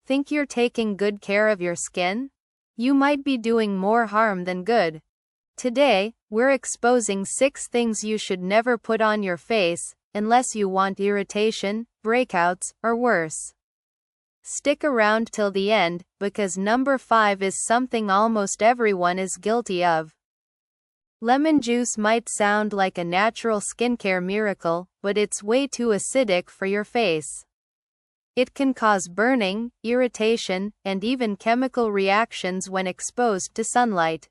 Think you're taking good care of your skin? You might be doing more harm than good. Today, we're exposing 6 things you should never put on your face, unless you want irritation, breakouts, or worse. Stick around till the end, because number 5 is something almost everyone is guilty of. Lemon juice might sound like a natural skincare miracle, but it's way too acidic for your face. It can cause burning, irritation, and even chemical reactions when exposed to sunlight.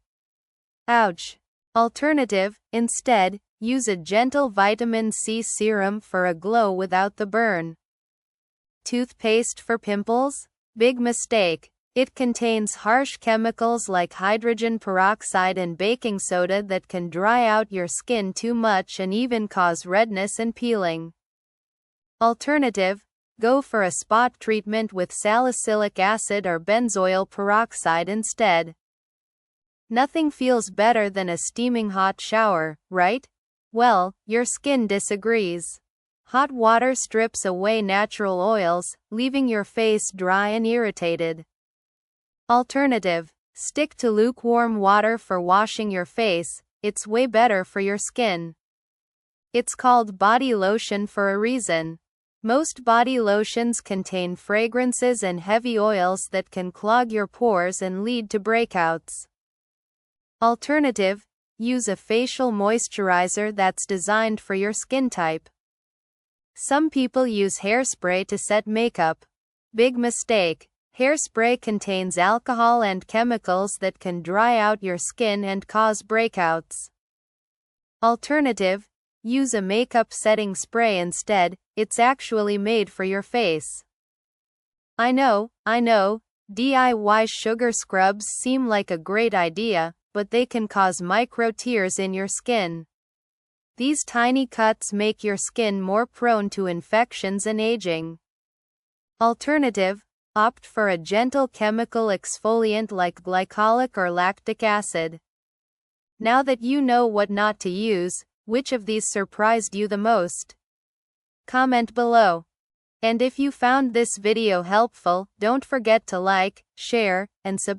Ouch! Alternative: instead, use a gentle vitamin C serum for a glow without the burn. Toothpaste for pimples? Big mistake. It contains harsh chemicals like hydrogen peroxide and baking soda that can dry out your skin too much and even cause redness and peeling. Alternative: go for a spot treatment with salicylic acid or benzoyl peroxide instead. Nothing feels better than a steaming hot shower, right? Well, your skin disagrees. Hot water strips away natural oils, leaving your face dry and irritated. Alternative: stick to lukewarm water for washing your face, it's way better for your skin. It's called body lotion for a reason. Most body lotions contain fragrances and heavy oils that can clog your pores and lead to breakouts. Alternative: use a facial moisturizer that's designed for your skin type. Some people use hairspray to set makeup. Big mistake. Hairspray contains alcohol and chemicals that can dry out your skin and cause breakouts. Alternative: use a makeup setting spray instead, it's actually made for your face. I know, DIY sugar scrubs seem like a great idea, but they can cause micro tears in your skin. These tiny cuts make your skin more prone to infections and aging. Alternative: opt for a gentle chemical exfoliant like glycolic or lactic acid. Now that you know what not to use, which of these surprised you the most? Comment below. And if you found this video helpful, don't forget to like, share, and subscribe.